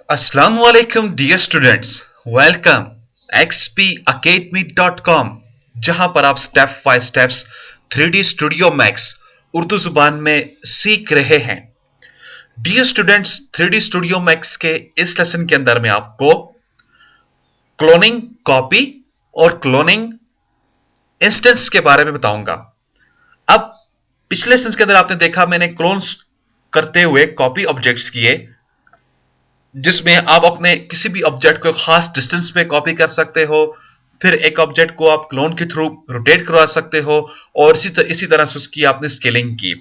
अस्सलामुअलैकुम dear students, welcome xpacademy.com, जहां पर आप step by steps 3D studio max Urdu जुबान में सीख रहे हैं। Dear students, 3D studio max के इस लेसन के अंदर मैं आपको क्लोनिंग कॉपी और क्लोनिंग इंस्टेंस के बारे में बताऊंगा। अब पिछले लेसन के अंदर आपने देखा मैंने क्लोन्स करते हुए कॉपी ऑब्जेक्ट्स किए, जिसमें आप अपने किसी भी ऑब्जेक्ट को खास डिस्टेंस पे कॉपी कर सकते हो, फिर एक ऑब्जेक्ट को आप क्लोन के थ्रू रोटेट करवा सकते हो और इसी तरह से उसकी आपने स्केलिंग की।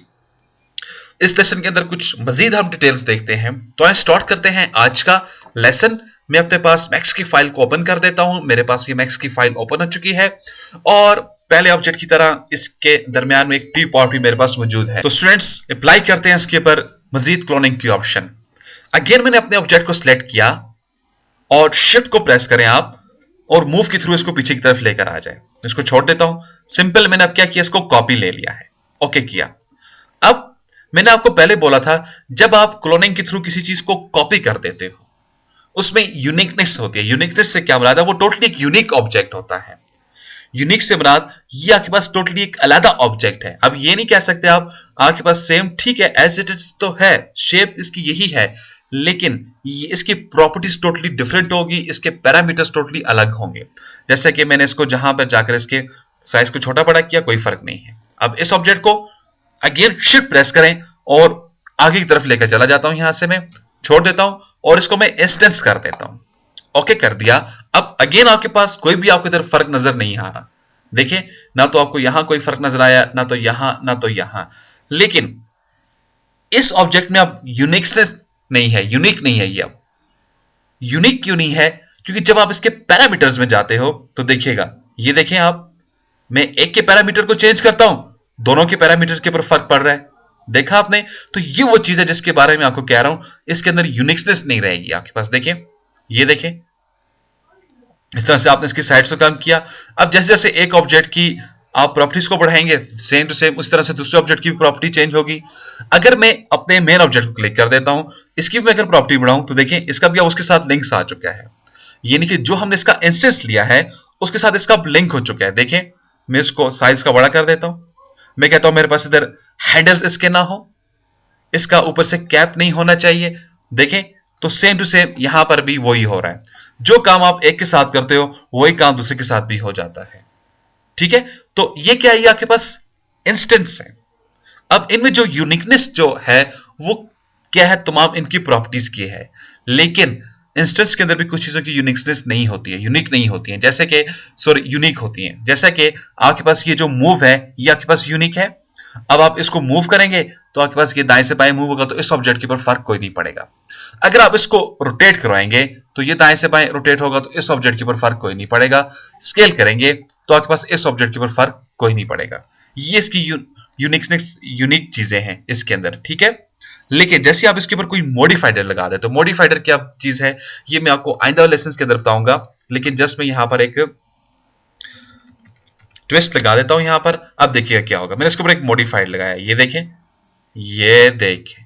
इस लेसन के अंदर कुछ मजीद हम डिटेल्स देखते हैं, तो आइए स्टार्ट करते हैं आज का लेसन। मैं अपने पास मैक्स की फाइल को ओपन कर देता हूं। मेरे पास ये मैक्स की फाइल ओपन हो चुकी है और पहले ऑब्जेक्ट की तरह इसके दरमियान में एक टी पॉट भी मेरे पास मौजूद है। तो स्टूडेंट्स अप्लाई करते हैं इसके ऊपर मजीद क्लोनिंग की ऑप्शन। अगेन मैंने अपने ऑब्जेक्ट को सिलेक्ट किया और शिफ्ट को प्रेस करें आप और मूव के थ्रू इसको पीछे की तरफ लेकर आ जाए। इसको छोड़ देता हूं। सिंपल मैंने अब क्या किया, इसको कॉपी ले लिया है, ओके किया। अब मैंने आपको पहले बोला था जब आप क्लोनिंग के थ्रू किसी चीज को कॉपी कर देते हो उसमें यूनिकनेस होती है। यूनिकनेस से क्या मुराद है, वो टोटली एक यूनिक ऑब्जेक्ट होता है। यूनिक से मुराद ये आपके पास टोटली एक अलग ऑब्जेक्ट है। अब ये नहीं कह सकते आप आपके पास सेम, ठीक है एज इट इज तो है, शेप इसकी यही है, लेकिन इसकी प्रॉपर्टीज टोटली डिफरेंट होगी, इसके पैरामीटर्स टोटली अलग होंगे। जैसे कि मैंने इसको जहां पर जाकर इसके साइज को छोटा बड़ा किया, कोई फर्क नहीं है। अब इस ऑब्जेक्ट को अगेन शिफ्ट प्रेस करें और आगे की तरफ लेकर चला जाता हूं। यहां से मैं छोड़ देता हूं और इसको मैं इंस्टेंस कर देता हूं। ओके कर दिया। अब अगेन आपके पास कोई भी आपकी तरफ फर्क नजर नहीं आ रहा। देखिए, ना तो आपको यहां कोई फर्क नजर आया, ना तो यहां, ना तो यहां। लेकिन इस ऑब्जेक्ट में अब यूनिकनेस नहीं है, यूनिक नहीं है ये। अब यूनिक क्यों नहीं है? क्योंकि जब आप इसके पैरामीटर्स में जाते हो तो देखिएगा, ये देखें आप, मैं एक के पैरामीटर को चेंज करता हूं, दोनों के पैरामीटर के ऊपर फर्क पड़ रहा है। देखा आपने? तो ये वो चीज है जिसके बारे में आपको कह रहा हूं, इसके अंदर यूनिकनेस नहीं रहेगी आपके पास। देखें, ये देखें, इस तरह से आपने इसकी साइड्स को कम किया। अब जैसे जैसे एक ऑब्जेक्ट की आप प्रॉपर्टीज को बढ़ाएंगे, सेम टू सेम उस तरह से दूसरे ऑब्जेक्ट की भी प्रॉपर्टी चेंज होगी। अगर मैं अपने मेन ऑब्जेक्ट को क्लिक कर देता हूं, इसकी भी मैं अगर प्रॉपर्टी बढ़ाऊं तो देखें इसका भी उसके साथ लिंक्स आ चुका है। यानी कि जो हमने इसका इंस्टेंस लिया है उसके साथ इसका लिंक हो चुका है। देखें, मैं इसको साइज का बड़ा कर देता हूं। मैं कहता हूं मेरे पास इधर हेडर्स इसके ना हो, इसका ऊपर से कैप नहीं होना चाहिए। देखें, तो सेम टू सेम यहां पर भी वही हो रहा है। जो काम आप एक के साथ करते हो वही काम दूसरे के साथ भी हो जाता है। ठीक है, तो ये क्या है, ये आपके पास इंस्टेंस है। अब इनमें जो यूनिकनेस जो है वो क्या है, तमाम इनकी प्रॉपर्टीज की है। लेकिन इंस्टेंस के अंदर भी कुछ चीजों की यूनिकनेस नहीं होती है, यूनिक नहीं होती है, जैसे कि सॉरी यूनिक होती है। जैसे कि आपके पास ये जो मूव है ये आपके पास यूनिक है। अब आप इसको मूव करेंगे तो आपके पास ये दाएं से बाएं मूव होगा, तो इस ऑब्जेक्ट के ऊपर फर्क कोई नहीं पड़ेगा। अगर आप इसको रोटेट करवाएंगे तो ये दाएं से बाएं रोटेट होगा, तो इस ऑब्जेक्ट के ऊपर फर्क कोई नहीं पड़ेगा। स्केल करेंगे तो आपके पास इस ऑब्जेक्ट के ऊपर फर्क कोई नहीं पड़ेगा। ये इसकी यूनिकनेस, यूनिक चीजें हैं इसके अंदर, ठीक है। लेकिन जैसे आप इसके ऊपर कोई मॉडिफाइडर लगा दे, तो मॉडिफाइडर क्या चीज है ये मैं आपको आइंदा लेसन के अंदर बताऊंगा। लेकिन जस्ट मैं यहां पर एक ट्विस्ट लगा देता हूं यहां पर। अब देखिएगा क्या होगा, मैंने इसके ऊपर एक मॉडिफाइड लगाया, ये देखें, ये देखें,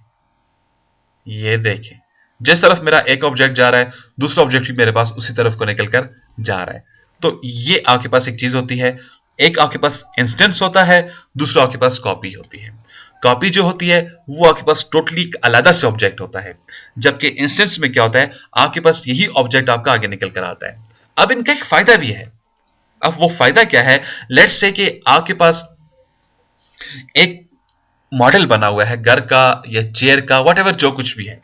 ये देखें, जिस तरफ मेरा एक ऑब्जेक्ट जा रहा है दूसरा ऑब्जेक्ट भी मेरे पास उसी तरफ को निकल कर जा रहा है। तो ये आपके पास एक चीज होती है, एक आपके पास इंस्टेंस होता है, दूसरा आपके पास कॉपी होती है। कॉपी जो होती है वो आपके पास टोटली अलग से ऑब्जेक्ट होता है, जबकि इंस्टेंस में क्या होता है, आपके पास यही ऑब्जेक्ट आपका आगे निकल कर आता है। अब इनका एक फायदा भी है। अब वो फायदा क्या है, लेट्स से कि आपके पास एक मॉडल बना हुआ है घर का या चेयर का, व्हाटएवर जो कुछ भी है,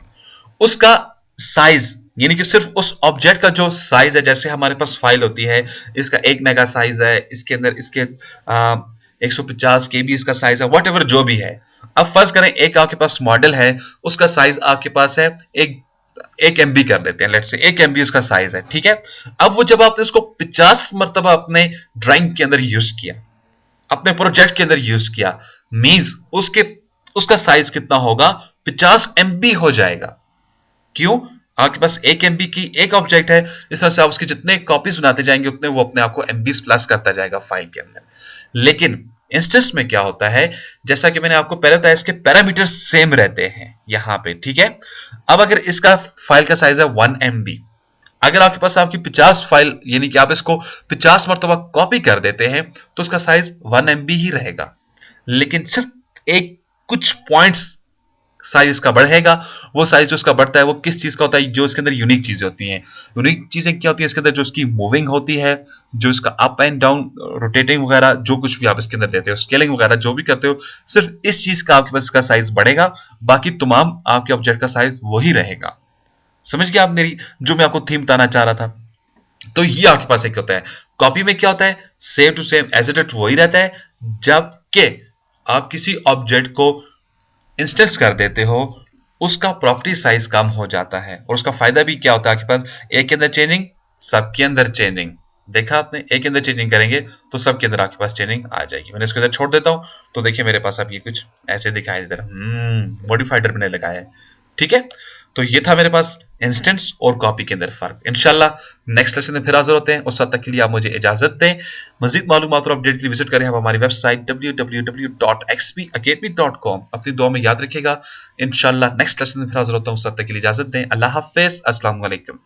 उसका साइज यानी कि सिर्फ उस ऑब्जेक्ट का जो साइज है, जैसे हमारे पास फाइल होती है, इसका 1 मेगा साइज है, इसके अंदर इसके 150 केबी इसका साइज है, व्हाटएवर जो भी है। अब फर्ज करें एक आपके पास मॉडल है, उसका साइज आपके पास है एक एमबी कर लेते हैं, लेट्स से 1 एमबी उसका साइज है, ठीक है। अब वो जब आपने इसको 50 मरतबा अपने ड्राइंग के अंदर यूज किया, अपने प्रोजेक्ट के अंदर यूज किया, मींस उसका साइज कितना होगा, 50 एमबी हो जाएगा। क्यों? आपके पास 1 एमबी की एक ऑब्जेक्ट है, इस तरह से आप उसके जितने कॉपीज बनाते जाएंगे उतने वो अपने आप को एमबीज प्लस करता जाएगा फाइल के अंदर। लेकिन इंस्टेंस में क्या होता है, जैसा कि मैंने आपको पहले बताया, इसके पैरामीटर्स सेम रहते हैं यहां पे, ठीक है। अब अगर इसका फाइल का साइज है 1 MB, अगर आपके पास आपकी 50 फाइल, यानी कि आप इसको 50 मरतबा कॉपी कर देते हैं, तो उसका साइज 1 MB ही रहेगा। लेकिन सिर्फ एक कुछ पॉइंट्स साइज इसका बढ़ेगा। वो साइज जो इसका बढ़ता है वो किस चीज का होता है, जो इसके अंदर यूनिक चीजें होती हैं। यूनिक चीजें क्या होती है इसके अंदर, जो इसकी मूविंग होती है, जो इसका अप एंड डाउन रोटेटिंग वगैरह, जो कुछ भी आप इसके अंदर देते हो, स्केलिंग वगैरह जो भी करते हो, सिर्फ इस चीज का आपके पास इसका साइज बढ़ेगा। बाकी तमाम आपके ऑब्जेक्ट का साइज वही रहेगा। समझ गया आप मेरी, जो मैं आपको थीम बताना चाह रहा था। तो ये आपके पास एक होता है। कॉपी में क्या होता है, same to same as it is वही रहता है। जबकि आप किसी ऑब्जेक्ट को इंस्टेंस कर देते हो, उसका प्रॉपर्टी साइज कम हो जाता है। और उसका फायदा भी क्या होता है आपके पास, एक के अंदर चेंजिंग, सबके अंदर चेंजिंग। देखा आपने, एक के अंदर चेंजिंग करेंगे तो सबके अंदर आपके पास चेंजिंग आ जाएगी। मैंने इसके अंदर छोड़ देता हूं, तो देखिए मेरे पास अब ये कुछ ऐसे दिखाई दे रहा है। मॉडिफाइडर मैंने लगाया है, ठीक है। तो ये था मेरे पास इंस्टेंस और कॉपी के अंदर फर्क। इंशाल्लाह नेक्स्ट लेसन में फिर हाजिर होते हैं। उस वक्त तक के लिए आप मुझे इजाजत दें। मजीद मालूमात और अपडेट के लिए विजिट करें आप हमारी वेबसाइट www.xpacademy.com। अपनी दुआ में याद रखिएगा। इंशाल्लाह नेक्स्ट लेसन में फिर हाजिर होता हूं। उस वक्त तक के लिए इजाजत दें। अल्लाह हाफिज, अस्सलाम वालेकुम।